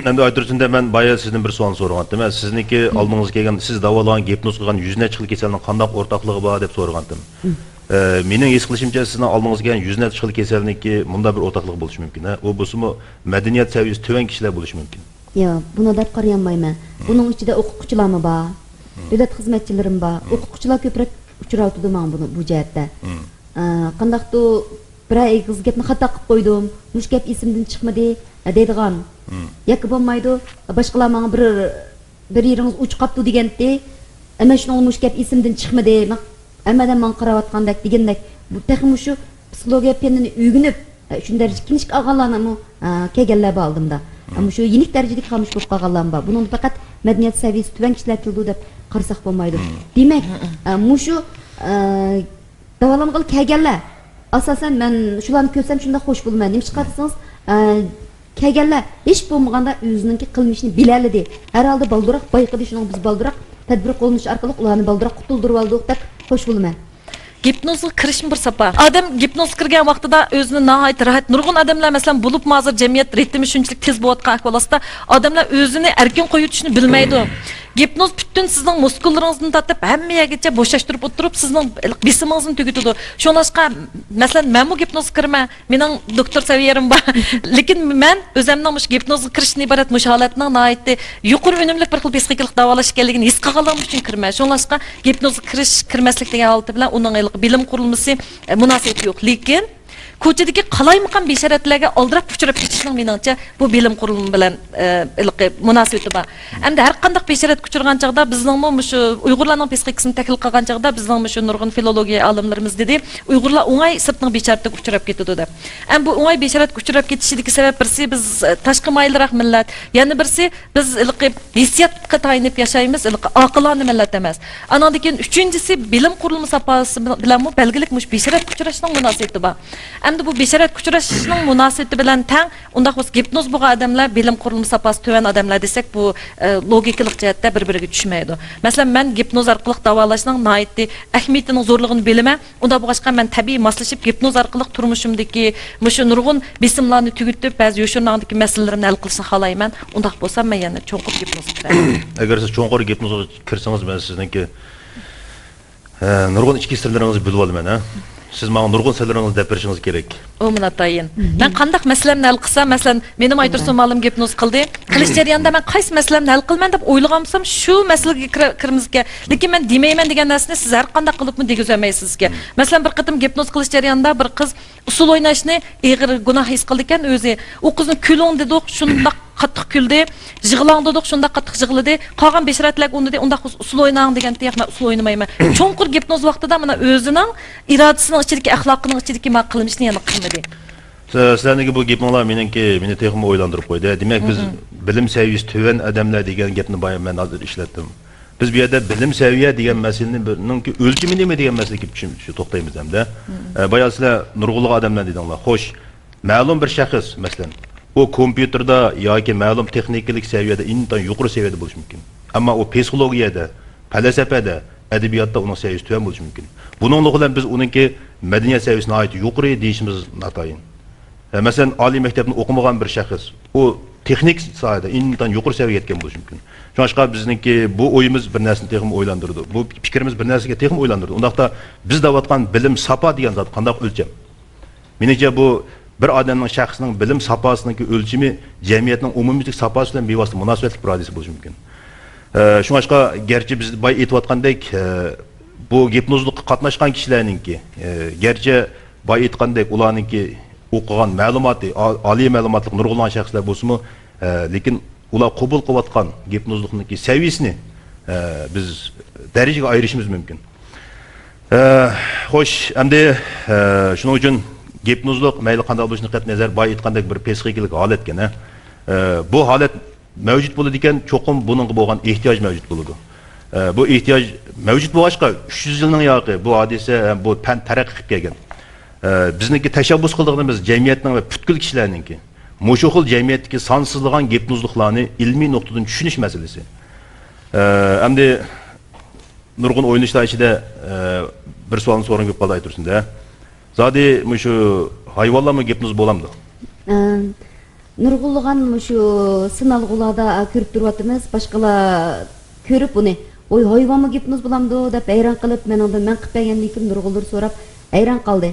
endi aytırsında ben bayağı sizden bir sual so'ragandim. Sizniki aldığınız kelgan siz davolagan gipnoz qilgan 100 necha xil kasalning qanday o'rtoqligi bor deb so'ragandim. Mening his qilishimcha sizning aldığınız kelgan 100 necha xil kasalniki bunda bir o'rtoqligi bo'lishi mumkin. U bo'lsa-mu madaniyat saviyasi tuvan kishilar bo'lishi mumkin. Yo, buni deb qaramayman. Buning ichida o'quvchilarmi bor, davlat xizmatchilarim bor. O'quvchilar ko'proq uchrayotdi men buni bu jihatda. Qandaqdir bir eg'iz gapni xato qilib qo'ydim, mush gap esimdan chiqmadi deydigan. Yoki bo'lmaydi, boshqalar menga bir yeringiz uch qapti deganda, "Ama shuning mush gap esimdan chiqmadi, hammadan men qarayotgandek" degandek, bu texmi shu psixologiya fanini o'rganib, shunday kinishik olganlarni kelganlar bo'ldimda. Ama şu yenik derecede kalmış bu qolganlar bor. Bunun faqat madaniyat saviyasi tuvan kishilar keldi deb qarasak bo'lmaydi. Demak, mushu davolangal kelganlar asosan men shularni ko'rsam shunda xo'sh bo'lmayman. Nima chiqarsangiz, kelganlar hech bo'lmaganda o'zining qilmishini biladi. Har holda balduroq bayqidi shuning biz balduroq tadbir qo'linish orqali ularni balduroq qutuldirib oldik deb xo'sh bo'lmayman. Gipnozga kirishim bir sapa. Adam gipnoz kirgan vaqtida o'zini nihoyat rahat. Nurg'un odamlar masalan bo'lib hozir jamiyat ritmi shunchalik tez bo'layotgan ahvolda odamlar o'zini erkin qo'yishni bilmaydi. Gipnoz bütün sizning muskullaringizni tatib hamma yergacha bo'shashtirib o'tirib sizning besimingizni tugatadi. Shunashqa masalan men bu gipnoz kirma, mening doktor saviyam bor. Lekin men o'zimning mush gipnozga kirishni iborat mush holatning nihoyat yuqori unumli bir xil psixikalik davolash ekanligini his qilganim uchun kirma. Shunashqa gipnozga kirmaslik degan holati bilan uning bilim qurilmasi munosabati yo'q. Lekin ko'chadagi qalaymiqan besharatlarga oldirab uchrab ketishning meningcha bu bilim qurilimi bilan munosabati bor. Hamda har qanday besharat uchirgan chaqda bizning shu Uyg'urlarning psixikasini tahlil qilgan chaqda bizning shu nurg'un filologiya olimlarimiz dedi, Uyg'urlar o'ngay sirtning besharatga uchrab ketadi deb. Ham bu o'ngay besharatga uchrab ketishidagi sabab birsi biz tashqi mayliroq millat, yana birsi biz hissiyotga tayinib yashaymiz, aqlli millat emas. Andan keyin uchinchisi bilim qurilimi sapasi bilan belgilik mush besharatga uchrashning munosabati bor. Endi bu besharat uchrashishning munosabati bilan tang, unda xos gipnoz bo'lgan odamlar bilim qurilimi sapasi tuvan odamlar desak bu logikalik jihatda bir-biriga tushmaydi. Masalan, men gipnoz orqali davolashning nihoyatda ahamiyatining zo'rligini bilaman. Unda bo'lg'achqa men tabiiy moslashib gipnoz orqali turmushimdagi mushu nurg'un besimlarni tugutib, ba'zi yoshirningdagi masalalarimni hal qilishni xohlayman. Unda bo'lsam men yana cho'nqur gipnoz qiraman. Agar siz cho'nqur gipnozga kirsangiz, men sizniki nurg'un ichki sirlaringizni bilib olaman, ha? Siz menga nurg'un sirlaringizni deb berishingiz kerak. O'minatayin. Men qanday masalamni hal qilsam, masalan, mening aytirsin malim gipnoz qildi. Qilish jarayonida men qaysi masalamni hal qilman deb o'ylagamsam, shu masalaga kirimizga. Lekin men demayman degan narsani siz har qanday qilibmi degizolmaysizga. Masalan, bir qitim gipnoz qilish jarayonida bir qiz usul o'ynashni ig'ir gunoh his qildi ekan o'zi. U qizni kulong dedik, shunda qattiq kuldi, yig'lang dedik, shunda qattiq yig'ladi. Qolgan besharatlar unda usul o'ynang degan tiyaq men usul o'ynamayman. Cho'nqur gipnoz vaqtida mana o'zining irodasining ichidagi axloqining ichidagi ma qilmishni yana qilmadi. Sizlarniki bu gapinglar meni texmi o'ylantirib qo'ydi. Demak, biz bilim saviyasi tuvan odamlar degan gapni men hozir ishlatdim. Biz bu yerda bilim saviya degan masalaning o'lchami nima degan masalaga shu to'xtaymiz hamda. Boya sizlar nurg'unlik odamlar dedinglar. Xo'sh, ma'lum bir shaxs, masalan, o kompyuterda yoki ma'lum texnikalik saviyada intan yuqori saviyada bo'lishi mumkin. Ammo o psixologiyada, falsafada, adabiyotda uning saviyasi tuvan bo'lishi mumkin. Buning bilan biz uningki madaniyat saviyasini ayt yuqori deyishimiz notoyin. Masalan, oliy maktabni o'qimagan bir shaxs, u texnik sohada intan yuqori saviyaga yetgan bo'lishi mumkin. Shuningdek bizningki bu o'yimiz bir narsani texmi o'ylantirdi. Bu fikrimiz bir narsaga texmi o'ylantirdi. Undaqda biz davatgan bilim safa degan zot qanday o'lcham? Menimcha bu bir odamning shaxsining bilim sapasining o'lchami jamiyatning umumiylik sapasi bilan bevosita munosabatli bir hodisa bo'lishi mumkin. Shuningdek, garchi biz boy aytayotgandek, bu gipnozlikqa qatnashgan kishilarningki, garchi boy aytgandek ularningki o'qigan ma'lumoti, oliy ma'lumotli nurg'ulg'an shaxslar bo'lsa-mu, lekin ular qabul qilayotgan gipnozlikningki saviyasini biz darajaga ayirishimiz mumkin. Xo'sh, endi shuning uchun gipnozlik mayli qanday bo'lishini qat nazar boy aytgandek bir psixikalik holat ekan. Bu holat mavjud bo'ladi ekan, cho'qim buningga bo'lgan ehtiyoj mavjud bo'ladi. Bu ehtiyoj mavjud bo'lg'achqa 300 yilning yoqi bu hodisa bu fan taraqqiy qilib kelgan. Bizniki tashabbus qildig'imiz jamiyatning va butkul kishilarningki mushu xil jamiyatdagi sonsizlagan gipnozliklarni ilmiy nuqtadan tushunish masalasi. Endi nurg'un o'yinishlar ichida bir savolni so'rang deb qoldi aytursin-da. Zodi mushu hayvonlarmi gipnoz bo'lamdi? nurg'ulg'an shu sinalg'ularda ko'rib turyapmiz, boshqalar ko'rib uni oy hayvonmi gipnoz bo'lamdi deb hayron qilib, men qilib berganlikim nurg'ullar so'rab hayron qoldi.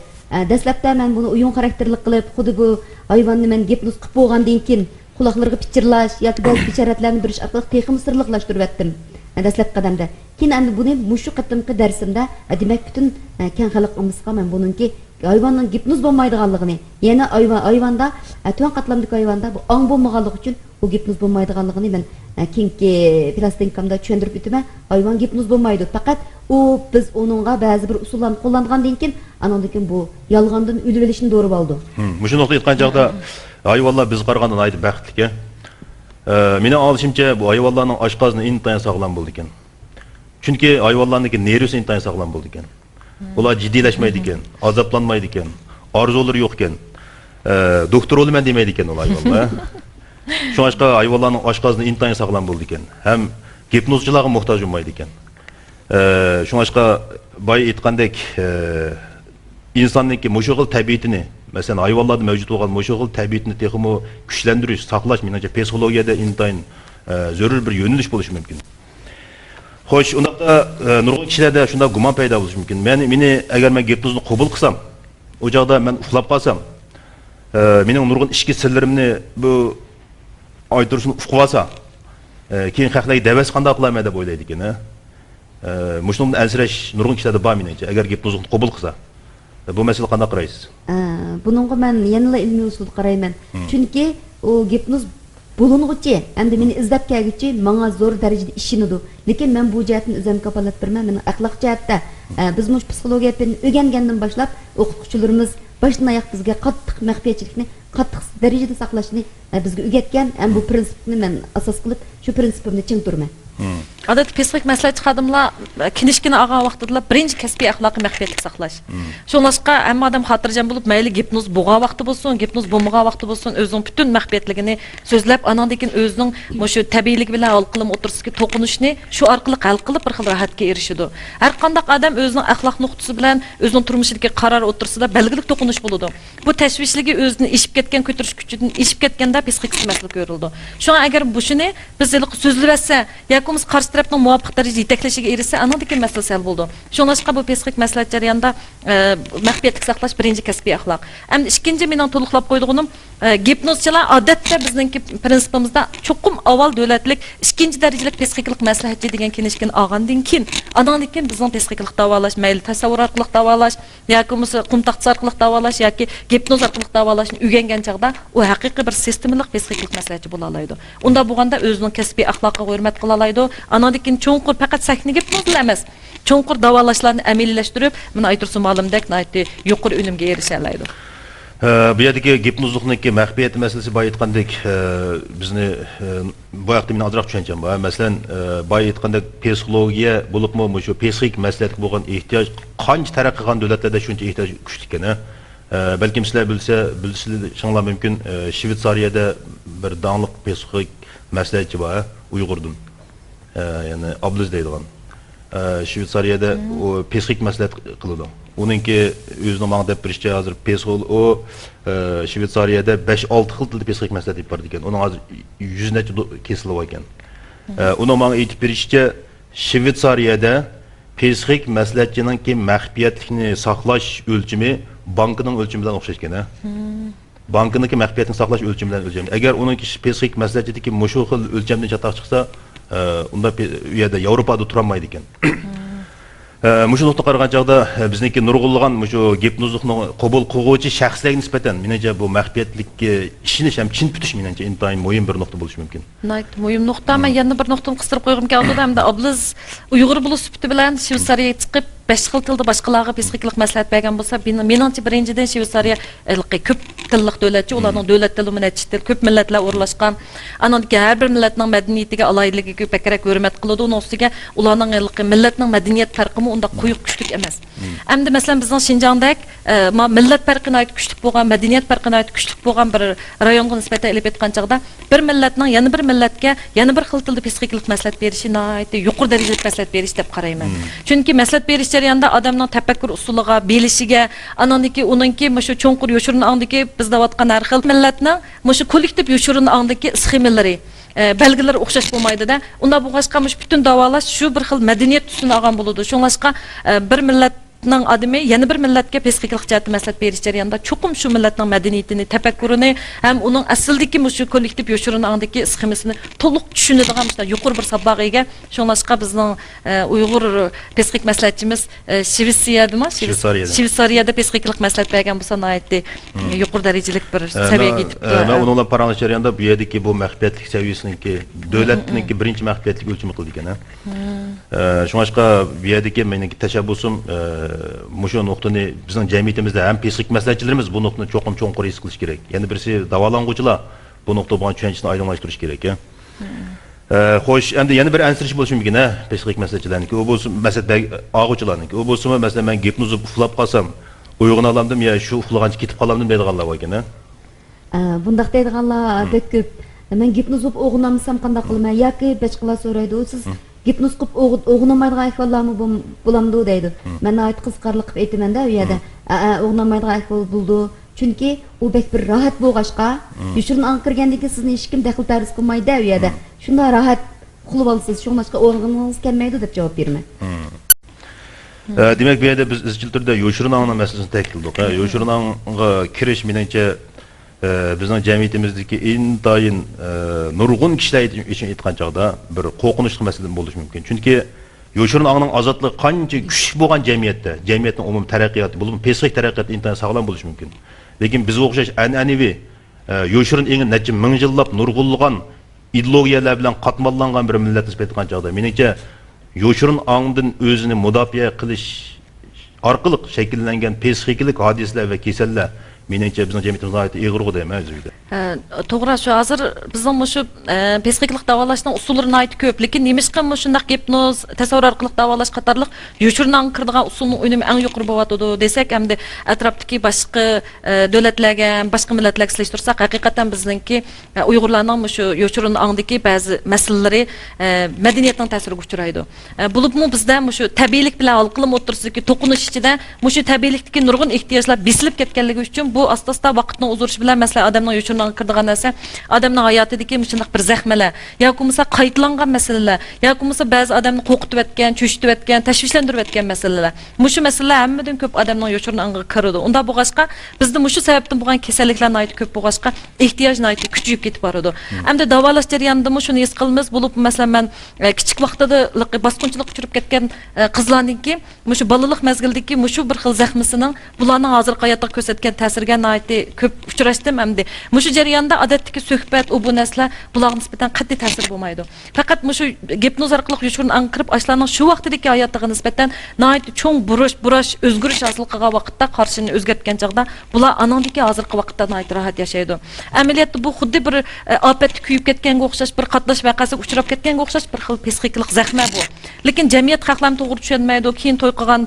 Dastlabda men buni o'yin xarakterli qilib, xuddi bu hayvonni men gipnoz qilib bo'lgandan keyin quloqlariga pichirlash yoki ba'zi ishoratlarni berish orqali texnik sirliqlashtirib etdim. Dastlab qadamda. Keyin endi buni mushu qatimqi darsimda demak butun keng xalqimizga men buningki hayvonning gipnoz bo'lmaydiganligini, yana hayvonda tuan qatlamdagi hayvonda bu ong bo'lmaganligi uchun u gipnoz bo'lmaydiganligini men keyingi plastinkamda tushuntirib o'taman. Hayvon gipnoz bo'lmaydi. Faqat u biz onunga ba'zi bir usullarni qo'llangandan keyin anandan keyin bu yolg'ondan o'lib olishni to'g'ri bo'ldi. Mushu nuqta aytgan chaqda hayvonlar biz qaragandan aytib baxtli. Meni olishimcha bu hayvonlarning oshqozoni intayin sog'lom bo'ldi ekan. Chunki hayvonlarningki nervisi intayin sog'lom bo'ldi ekan. Ular jiddiylashmaydi ekan, azoblanmaydi ekan, orzulari yo'q ekan. Doktor o'laman demaydi ekan ular hayvonlar. Shunga hayvonlarning oshqozoni intayin sog'lom bo'ldi ekan. Ham gipnozchilarga muhtoj bo'lmaydi ekan. Shunga boy aytgandek insonningki mushu xil tabiatini, masalan hayvonlarda mavjud bo'lgan mushu xil tabiatini texmo kuchlantirish, saqlash menimcha psixologiyada intayin zarur bir yo'nalish bo'lishi mumkin. Xo'sh, undaqda nurg'un kishilarda shunday gumon paydo bo'lishi mumkin. Meni agar men gipnozni qabul qilsam, o joqda men uxlab qolsam, mening nurg'un ichki sirlarimni bu aytirishni uqib olsa, keyin haqlarga davas qanday qilaman deb o'ylaydi ekan. Mushundan ansirash nurg'un kishilarda bor menimcha, agar gipnozni qabul qilsa. Bu masala qanday qaraysiz? Buningga men yana ilmiy usul qarayman. Chunki u gipnoz bulunğuchi, endi meni izlab kelguchi menga zo'r darajada ishonadi. Lekin men bu jihatni o'zim kafolat berman. Meni axloq jihatda biz mush psixologiya bilan o'rgangandan boshlab o'qituvchilarimiz boshdan oyoq bizga qattiq maxfiyatchilikni, qattiq darajada saqlashni bizga o'rgatgan. Ham bu prinsipni men asos qilib, shu prinsipimni ching turman. Adat psixik maslahatchi xodimlar kinishkini olgan vaqtida birinchi kasbiy axloqiy maxfiyatlik saqlash. Shunlashqa hamma odam xotirjam bo'lib, mayli gipnoz bo'lgan vaqti bo'lsin, gipnoz bo'lmagan vaqti bo'lsin, o'zining butun maxfiyatligini so'zlab, anandan keyin o'zining shu tabiiylik bilan hal qilib o'tirishga to'qinishni shu orqali hal qilib bir xil rohatga erishadi. Har qanday odam o'zining axloq nuqtasi bilan o'zining turmushidagi qaror o'tirsida belgilik to'qinish bo'ladi. Bu tashvishligi o'zini ishib ketgan ko'tarish kuchidan ishib ketganda psixik masala ko'rildi. Shunga agar bu shuni biz so'zlasa yoki qarshi tarafning muvofiq darajada yetaklashiga erishsa, anadagi masala sal bo'ldi. Shunlashqa bu psixik maslahat jarayonida maxfiyatlik saqlash birinchi kasbiy axloq. Endi ikkinchi mening to'liqlab qo'ydiganim gipnozchilar odatda bizningki prinsipimizda cho'qim avval davlatlik ikkinchi darajali psixiklik maslahatchi degan kinishkin olgandan keyin anandan keyin bizning psixiklik davolash, mayli tasavvur orqali davolash yoki qumtaqcha orqali davolash yoki gipnoz orqali davolashni o'rgangan chaqda u haqiqiy bir sistemalik psixiklik maslahatchi bo'la oladi. Unda bo'lganda o'zining kasbiy axloqiga hurmat qila oladi. Anandan keyin cho'nqur faqat sahna gipnoz emas, cho'nqur davolashlarni amaliyalashtirib, men aytirsim olimdek yuqori unumga erisha oladi. Bu yerdagi gipnozlikniki maxfiyat masalasi boy aytgandek bizni bu vaqtda men ozroq tushuncham bor. Masalan, boy aytgandek psixologiya bo'libmi, shu psixik maslahatga bo'lgan ehtiyoj qancha taraqqiy qilgan davlatlarda shuncha ehtiyoj kuchli ekan. Balkim sizlar bilishinglar mumkin, Shveysariyada bir donliq psixik maslahatchi bor, Uyg'urdan. Yani Abluz deydigan. Shveysariyada o psixik maslahat qiladi. Uningki o'zining ma'no deb birishcha hozir psixol o Shveysariyada 5-6 xil tilda psixik maslahat deb bor ekan. Uning hozir 100 necha kesilib ekan. Uning ma'no aytib berishcha Shveysariyada psixik maslahatchininki maxfiyatlikni saqlash o'lchami bankining o'lchami bilan o'xshash ekan. Bankiniki maxfiyatni saqlash o'lchami bilan o'lchami. Agar uningki psixik maslahatchidagi mushu xil o'lchamdan chataq chiqsa, unda u yerda Yevropada turolmaydi ekan. Mushu nuqta qaragan chaqda bizniki nurg'ulg'an mushu gipnozlikni qabul qiluvchi shaxslarga nisbatan menimcha bu maxfiyatlikka ishonish ham chin tutish menimcha intayin muhim bir nuqta bo'lishi mumkin. Muhim nuqta, men yana bir nuqtani qistirib qo'ygim keldi hamda Abluz Uyg'ur bo'lib sufti bilan Shveysariyaga chiqib 5 xil tilda boshqalarga psixiklik maslahat bergan bo'lsa, meningcha birinchidan Shveysariya ko'p tillik davlatchi, ularning davlat tili bilan aytishdir, ko'p millatlar o'rlashgan. Anandagi har bir millatning madaniyatiga alohidligiga ko'proq hurmat qiladi, uning ustiga ularning millatning madaniyat farqimi unda quyuq kuchlik emas. Endi masalan bizning Shinjongdek millat farqini aytib kuchli bo'lgan, madaniyat farqini aytib kuchli bo'lgan bir rayonga nisbatan elib aytgan chaqda bir millatning yana bir millatga yana bir xil tilda psixikalik maslahat berishi nihoyatda yuqori darajada maslahat berish deb qarayman. Chunki maslahat berish jarayonida odamning tafakkur usuliga, belishiga, anandiki uningki shu cho'nqur yoshurun angdiki biz deyotgan har xil millatning shu kollektiv yoshurun angdiki sxemalari belgiler o'xshash bo'lmaydi-da. Unda bu boshqa bütün davolash shu bir xil madaniyat tusini olgan bo'ladi. Shunlashqa bir millatning odami yana bir millatga psixikalik jihatdan maslahat berish jarayonida cho'qim shu millatning madaniyatini, tafakkurini ham uning asldagi shu kollektiv yoshurun angdiki sxemasini to'liq tushunadigan yuqori bir saboqiga shunlashqa bizning Uyg'ur psixik maslahatchimiz Shveysariyada psixikalik maslahat bergan bo'lsa nihoyatda yuqori darajalik bir saviyaga yetibdi. Men onunla paranglish jarayonida bu yerdagi bu mahbiyatlik saviyasiniki davlatninki birinchi mahbiyatlik o'lchami qildi ekan. Shunga bu yerdagi meniki tashabbusim mushu nuqtani bizning jamiyatimizda ham psixik maslahatchilarimiz bu nuqtani cho'qim cho'nqur his qilish kerak. Yana birisi davolanguvchilar bu nuqta bo'lgan tushunchani oydinlashtirish kerak. Xo'sh, endi yana bir ansirish bo'lishi mumkin, psixik maslahatchilarniki. U bo'lsa maslahat og'uvchilarniki. U bo'lsa masalan men gipnoz uxlab qolsam, uyg'ona olamdim yo shu uxlagancha ketib qolamdim deydiganlar bor ekan. Bundaq deydiganlar bek ko'p. Men gipnoz o'g'inamsam qanday qilaman yoki boshqalar so'raydi. Siz gipnoz qilib o'g'inamaydigan ahvollarmi bo'lamdi deydi. Men ayt qizqarlik qilib aytaman-da u yerda. O'g'inamaydigan ahvol bo'ldi. Chunki u bek bir rahat bo'lg'ashqa, yoshurun ang kirgandan keyin sizni hech kim daxl tarz qilmaydi u yerda. Shunda rahat qilib olsiz, shunga o'rningiz kelmaydi deb javob beraman. Demak, bu yerda biz izchil turda yoshurun angning masalasini ta'kidladik. Yoshurun angga kirish meningcha bizning jamiyatimizdagi intayin nurg'un kishilar uchun aytgan chog'da bir qo'rqinchli masala bo'lishi mumkin. Chunki yoshurun angning ozodligi qancha kuchli bo'lgan jamiyatda, jamiyatning umumiy taraqqiyoti, bu psixik taraqqiyot intayin sog'lom bo'lishi mumkin. Lekin bizga o'xshash an'anaviy yoshurun eng necha ming yillab nurg'unlagan ideologiyalar bilan qatmallangan bir millat nisbati aytgan chog'da meningcha yoshurun angdan o'zini mudofaa qilish orqali shakllangan psixikalik hodisalar va kasallar meningcha bizning jamiyatimizga oid ig'rug'i deyman o'zimda. To'g'ri, shu hozir bizning shu psixikalik davolashning usullarini aytib ko'p, lekin nemishqa shunday gipnoz, tasavvur orqali davolash qatorliq yoshurdan kirdigan usulning unumi eng yuqori bo'lyotdi desak, hamda atrofdagi boshqa davlatlarga, boshqa millatlarga solishtirsak, haqiqatan bizningki Uyg'urlarning shu yoshurun angdagi ba'zi masalalari madaniyatning ta'siriga uchraydi. Bo'libmi bizda shu tabiiylik bilan hal qilib o'tirsak, to'qinish ichida shu tabiiylikdagi nurg'un ehtiyojlar besilib ketganligi uchun bu asta-asta vaqtning uzurishi bilan masalan odamning yoshurundan kirdigan narsa, odamning hayotidagi shunday bir zahmalar yoki bo'lmasa qaytlangan masalalar yoki bo'lmasa ba'zi odamni qo'rqitib o'tgan, cho'chitib o'tgan, tashvishlantirib o'tgan masalalar. Mushu masalalar hammadan ko'p odamning yoshuruniga kiradi. Unda bo'lg'ashqa bizda mushu sababdan bo'lgan kasalliklarni aytib ko'p bo'lg'ashqa ehtiyojni aytib kuchayib ketib boradi. Hamda davolash jarayonida shuni his qilamiz, bo'lib masalan men kichik vaqtida bosqinchilik uchirib ketgan qizlarningki, mushu balalik mazgildagi mushu bir xil zahmisining bularning hozirgi hayotga ko'rsatgan ta'sirga nihoyatda ko'p uchrashdim hamda mushu jarayonda odatdagi suhbat bu narsalar bularga nisbatan qat'iy ta'sir bo'lmaydi. Faqat mushu gipnoz orqali yoshurun anqirib ashlarning shu vaqtdagi hayotiga nisbatan nihoyatda cho'ng burash, o'zgarish hosil qilgan vaqtda qarshini o'zgartgan chog'da bular anandagi hozirgi vaqtda nihoyat rahat yashaydi. Amaliyotda bu xuddi bir ofatga kuyib ketganga o'xshash, bir qatlash voqeasiga uchrab ketganga o'xshash bir xil psixikalik zaxma bu. Lekin jamiyat xalqlarni to'g'ri tushunmaydi, keyin to'y qilgan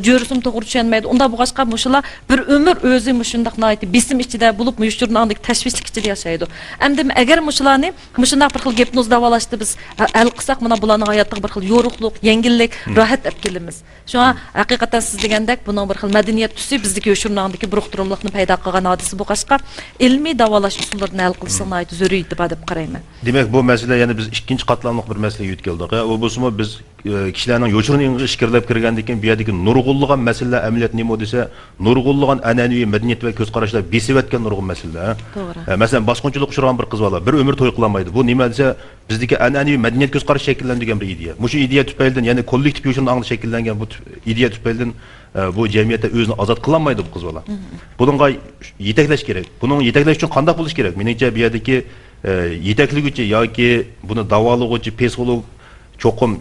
jo'risim to'g'ri tushunmaydi. Unda bu boshqa mushular bir umr o'zi shundaq nihoyatda besim ichida bo'lib yoshurun angdagi tashvishlik ichida yashaydi. Endi agar mushularni shundaq bir xil gipnoz davolashda biz hal qilsak, mana bularning hayotiga bir xil yo'riqlik, yengillik, rohat olib kelamiz. Shunga haqiqatan siz degandek buning bir xil madaniyat tusi bizdagi yoshurun angdagi buruqtirumlikni paydo qilgan hodisa bo'lg'ashqa ilmiy davolash usullarini hal qilish nihoyat zaruriy deb qarayman. Demak, bu masala yana biz ikkinchi qatlamli bir masalaga yetkeldik. U bo'lsa biz kishilarning yoshuruniga ishkirlab kirgandan keyin bu yerdagi nurg'unlagan masalalar amaliyot nima desa, nurg'unlagan an'anaviy madaniyat va ko'z qarashlar besib o'tgan nurg'un masalalar. To'g'ri. Masalan, bosqinchilik uchragan bir qiz bola bir umr to'y qilolmaydi. Bu nima desa, bizdagi an'anaviy madaniyat ko'z qarash shakllangan bir ideya. Mushu ideya tufaylidan, ya'ni kollektiv yoshurun angli shakllangan bu ideya tufaylidan bu jamiyatda o'zini ozod qilolmaydi bu qiz bola. Bunga yetaklash kerak. Buning yetaklash uchun qanday bo'lish kerak? Meningcha bu yerdagi yetakliguvchi yoki buni davolag'uvchi psixolog cho'qim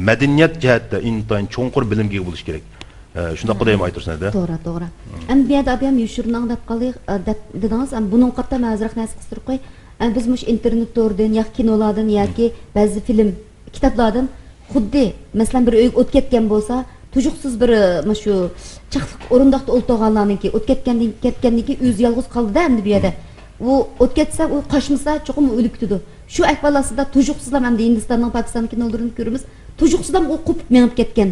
madaniyat jihatda intayin cho'nqur bilimga ega bo'lish kerak. Shunda qodayim aytırsan da. To'g'ri. Endi bu yerda ham yoshurun angdab qoldik dedingiz, buning qatta ma'zuraq narsa qistirib qo'y. Biz mush internet to'rdan yoki kinolardan yoki ba'zi film, kitoblardan xuddi masalan bir o'yga o'tib ketgan bo'lsa, tujuqsiz bir shu chaqliq o'rindiqda o'ltirganlarniki o't ketgandan keyin o'zi yolg'iz qoldi-da endi bu yerda. U o't ketsa, u qochmasa cho'qim o'lib ketadi. Shu ahvolasida tujuqsizlar hamda Hindistonning Pokistonniki o'ldirini ko'ramiz. Tujuqsizlar u qopib menib ketgan.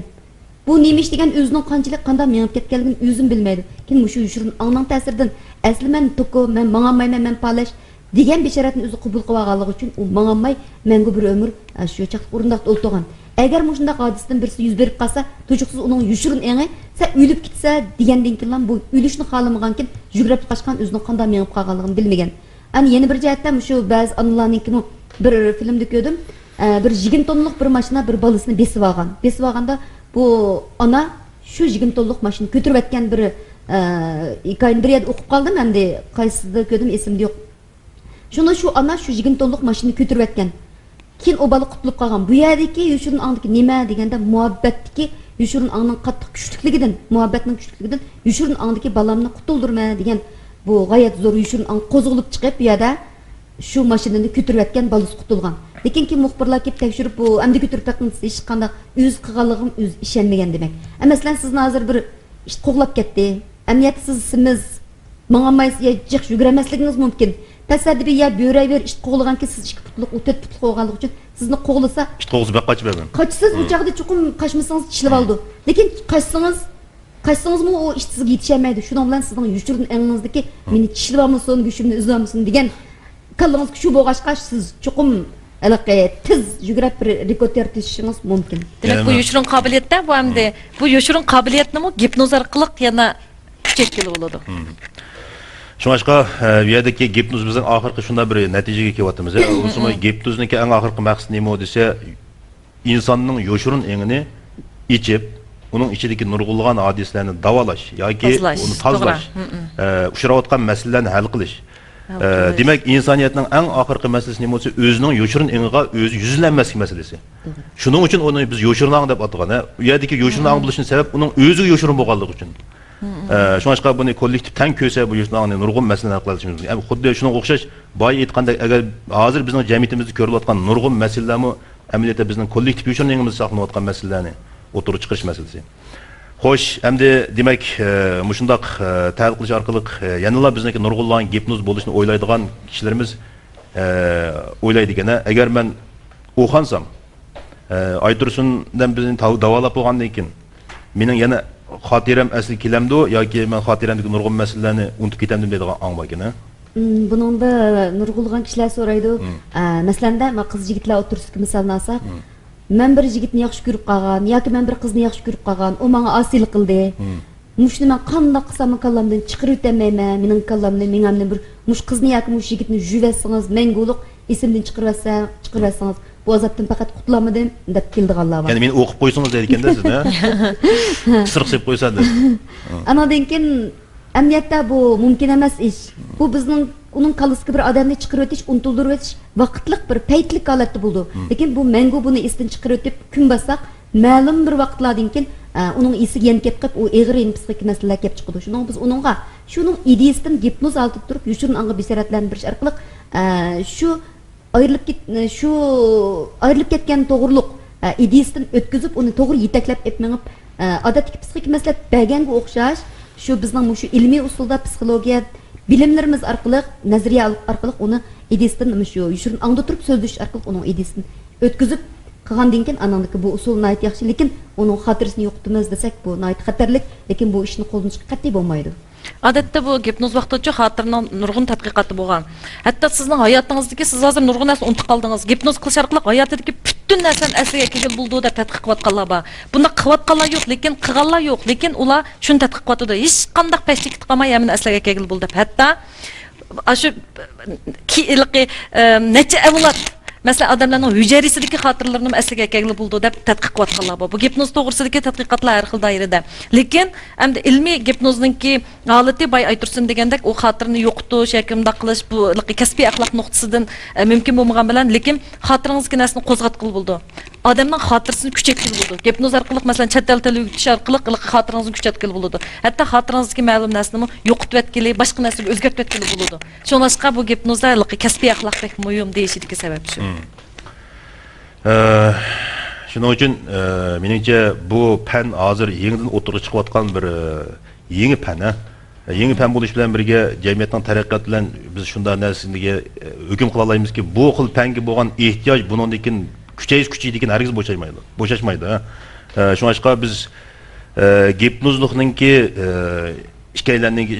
Bu nima ish degan o'zining qanchalik menib ketganligini o'zim bilmaydi. Kim shu yushurun angning ta'siridan asli men toko, men mangamayman, men palash degan besharatni o'zi qabul qilib olganligi uchun u mangamay menga bir umr shu chaqliq o'rindiqda o'ltirgan. Agar mushunda hodisadan birisi yuz berib qolsa, tujuqsiz uning yushurun engi sen o'lib ketsa degandan keyin bu o'lishni xohlamagankin yugurib qochgan o'zining qanday menib qolganligini bilmagan. Ani yana bir jihatdan shu ba'zi analarninkini bir filmda ko'rdim. Bir 20 tonlik bir mashina bir bolasini besib olgan. Besib olganda bu ana shu 20 tonlik mashinani ko'tarib o'tgan bir hikoyani bir yerda o'qib qoldim, endi qaysida ko'rdim esimda yo'q. Shuni shu ana shu 20 tonlik mashinani ko'tarib o'tgan. Keyin o bola qutulib qolgan. Bu yerdagi yushurun angdagi nima deganda muhabbatdagi yushurun angning qattiq kuchligidan, muhabbatning kuchligidan yushurun angdagi balamni qutuldirma degan bu g'oyat zo'r yushurun ang qo'zg'ilib chiqib bu yerda shu mashinani ko'tarib o'tgan bolasi qutulgan. Lekin kim muxbirlar kelib tekshirib bu endi ko'tarib o'tgan hech qanday o'z qilganligim o'z ishonmagan demak. Masalan sizni hozir bir ish qo'g'lab ketdi. Amniyat siz mangamaysiz ya jiq yuguramasligingiz mumkin. Təsəddübi ya böyrəver iş qoğulğan ki siz 2 putluk, 4 putluk qoğulğanlıq üçün sizni qoğulasa İşte qoğusu bak kaçıp ben. Kaçsız uçaqda çoxum qaçmasanız çilib aldı. Lekin qaçsanız mı o iş sizə yetişəməydi. Şundan bilan sizin yushurun ənginizdəki meni çilib almısın, gücümni üzüb almısın degan qılığınız şu boğaşqa siz çoxum tez yugurab bir rekord yaratışınız mümkün. Demek bu yushurun qabiliyatda bu hamda bu yushurun qabiliyatni mu gipnoz orqali yana kuchaytirib bo'ladi. Şuңашqa bu yerdagi gipnoz bizning oxirgi shunday bir natijaga kelyapmiz. O'smi gipnozniki eng oxirgi maqsadi nima desa, insonning yoshurun engini ichib, uning ichidagi nurg'ulg'an hadislarni davolash yoki uni tozalash, uchrayotgan masalalarni hal qilish. Demak, insoniyatning eng oxirgi masalasi nima bo'lsa, o'zining yoshurun engiga o'zi yuzlanmaslik masalasi. Shuning uchun uni biz yoshurun ang deb atagan. Bu yerdagi yoshurun ang bo'lishining sababi uning o'ziga yoshurun bo'lganligi uchun. Şuңашqa buni kollektiv tan ko'sa bu yoshlarni nurg'un masalalar qilishimiz mumkin. Yani xuddi shunga o'xshash boy aytganda agar hozir bizning jamiyatimizda ko'rilayotgan nurg'un masalalarmi amaliyotda bizning kollektiv yoshlarimiz saqlanayotgan masalalarni o'tirib chiqarish masalasi. Xo'sh, endi demak, mushundaq tahlil qilish orqali yanada bizniki nurg'unlan gipnoz bo'lishni o'ylaydigan kishilarimiz o'ylaydigana, agar men o'xansam, Aytursundan bizni davolab bo'lgandan keyin mening yana xotiram asli kelamdi yoki men xotiramdagi nurg'un masalalarni unutib ketamdim deydigan ang bor ekan. Buningda nurg'ulg'an kishilar so'raydi. Masalanda qiz yigitlar o'tirishga misolni olsak, men bir yigitni yaxshi ko'rib qolgan yoki men bir qizni yaxshi ko'rib qolgan, u menga osiylik qildi. Mushni men qanday qilsam kallamdan chiqarib o'tamayman, mening kallamni mengamni bir mush qizni yoki mush yigitni juvasangiz, menguliq esimdan chiqarsangiz bu azobdan faqat qutulamadim deb keldiganlar bor. Ya'ni meni o'qib qo'ysangiz deyotganda sizni, sirq qilib qo'ysadi. Anadan keyin amniyatda bu mumkin emas ish. Bu bizning uning qalbisiga bir odamni chiqarib o'tish, unuttirib o'tish vaqtlik bir paytlik holatda bo'ldi. Lekin bu mengu buni esdan chiqarib o'tib kun bassaq, ma'lum bir vaqtlardan keyin uning esiga yanib ketib, u og'ir psixik masalalar kelib chiqdi. Shuning biz uningga shuning ideyasidan gipnoz olib turib, yushurun anga besaratlarni orqali shu ayrılıp ketken to'g'riliq ideyasidan o'tkazib uni to'g'ri yetaklab etmengib odatdagi psixik masalalar berganga o'xshash shu bizning shu ilmiy usulda psixologiya bilimlarimiz orqali nazariya orqali uni ideyasidan shu yushurun angda turib so'zlash orqali uning ideyasini o'tkazib qilgandan keyin anandagi bu usul nayt yaxshi, lekin uning xotirasini yo'qotamiz desak bu nayt xatarlik, lekin bu ishni qo'ldan chiqib qat'iy bo'lmaydi. Odatda bu gipnoz vaqtida xotirning nurg'un tadqiqoti bo'lgan. Hatto sizning hayotingizdagi siz hozir nurg'un narsa unutib qoldingiz. Gipnoz qilish orqali hayotidagi butun narsani asliga kelib bo'ldi deb tadqiq qilayotganlar bor. Bunda qilayotganlar yo'q, lekin qilganlar yo'q, lekin ular shuni tadqiq qilyapti. Hech qanday pastlik qilmay yamin asliga kelib bo'ldi deb. Hatto shu necha avlod mesela adamlarning hujayrasidagi xotiralarini asliga kelib bo'ldi deb tadqiq qilayotganlar bor. Bu gipnoz to'g'risidagi tadqiqotlar har xil doirada. Lekin endi ilmiy gipnozningki holati bay Aytursun degandek u xotirni yo'qotish, yakimda qilish bu kasbiy axloq nuqtasidan mumkin bo'lmagan bilan, lekin xotiringizga narsani qo'zg'atqil bo'ldi. Odamning xotirasini kuchaytirib bo'ldi. Gipnoz orqali masalan chet el tili o'rgatish orqali xotirangizni kuchaytirib bo'ldi. Hatto xotirangizdagi ma'lum narsani yo'qotib o'tkili, boshqa narsaga o'zgartirib o'tkili bo'ldi. Shuningdek bu gipnozda kasbiy axloqdek muhim deyishidagi sabab shu. Shuning uchun meningcha bu fan hozir yangidan o'tirib chiqayotgan bir yangi fan. Yangi fan bo'lish bilan birga jamiyatning taraqqiyoti bilan biz shunday narsaga hukm qila olamizki, bu xil fanga bo'lgan ehtiyoj bundan keyin kuchaydigan hargiz bo'shashmaydi. Shunga biz gipnozlikninki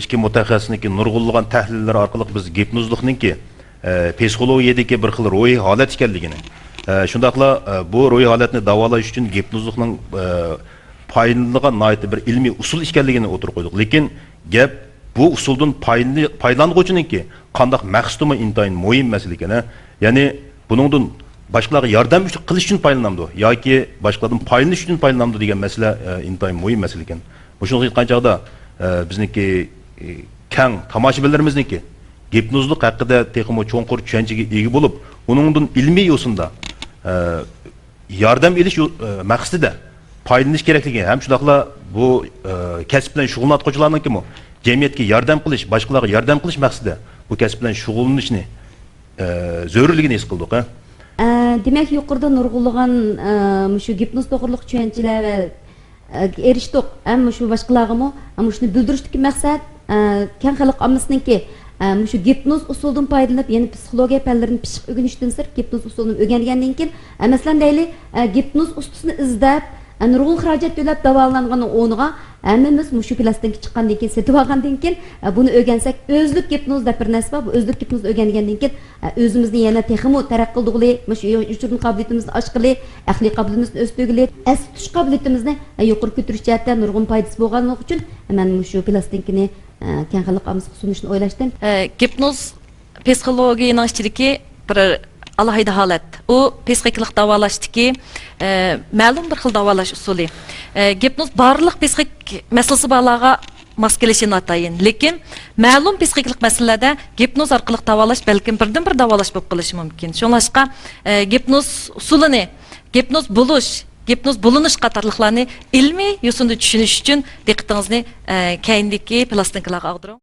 ikki mutaxassisniki nurg'unlagan tahlillar orqali biz gipnozlikninki psixologiyadagi bir xil ruhiy holat ekanligini, shundaqla bu ruhiy holatni davolash uchun gipnozlikning foydalanilgan bir ilmiy usul ekanligini o'tirib qo'ydik. Lekin gap bu usuldan foydalanuvchininki qanday maqsadimi intayin muhim masala ekan. Ya'ni buningdan boshqalarga yordam qilish uchun foydalanamdi yoki boshqalardan foydalanish uchun foydalanamdi degan masala intayin muhim masala ekan. Bu shunga aytganchaqda bizniki keng tomoshabinlarimizniki gipnozlik haqida texmo cho'nqur tushunchaga ega bo'lib, uningdan ilmiy yo'sinda yordam olish maqsadida foydalanish kerakligi ham shundaqla bu kasb bilan shug'ullanuvchilarningki jamiyatga yordam qilish, boshqalarga yordam qilish maqsadida bu kasb bilan shug'ullanishni zarurligini his qildik. Demak, yuqorida nurg'unlagan shu gipnoz to'g'riliq tushunchalar va erishdik. Ammo shu boshqalarga ham shuni bildirishdagi maqsad keng xalq ommasiniki shu gipnoz usulidan foydalanib, ya'ni psixologiya fanlarini pishiq o'rganishdan sir gipnoz usulini o'rgangandan keyin, masalan deylik, gipnoz ustasini izlab, nurg'un xarajat to'lab davolangan o'rniga hammamiz shu plastinka chiqqandan keyin, setib olgandan keyin buni o'rgansak, o'zlik gipnoz deb bir narsa bor. Bu o'zlik gipnoz o'rgangandan keyin o'zimizni yana texmo taraqqiy qildig'ili, shu uchun qobiliyatimizni oshqili, aqliy qobiliyatimizni o'stirgili, as tutish qobiliyatimizni yuqori ko'tarish jihatda nurg'un foydasi bo'lganligi uchun men shu plastinkani keng xalq ommaga sunishni o'ylashdim. Gipnoz psixologiyaning ichidagi bir alohida holat. U psixiklik davolashdagi ma'lum bir xil davolash usuli. Gipnoz barliq psixik masalasi borlarga mos kelishini atayin. Lekin ma'lum psixiklik masalalarda gipnoz orqali davolash balkim birdan-bir davolash bo'lib qolishi mumkin. Shunlashqa gipnoz usulini, gipnoz bo'lish, gipnoz bo'linish qatorliqlarni ilmiy yo'sinda tushunish uchun diqqatingizni keyindagi plastinkalarga og'diring.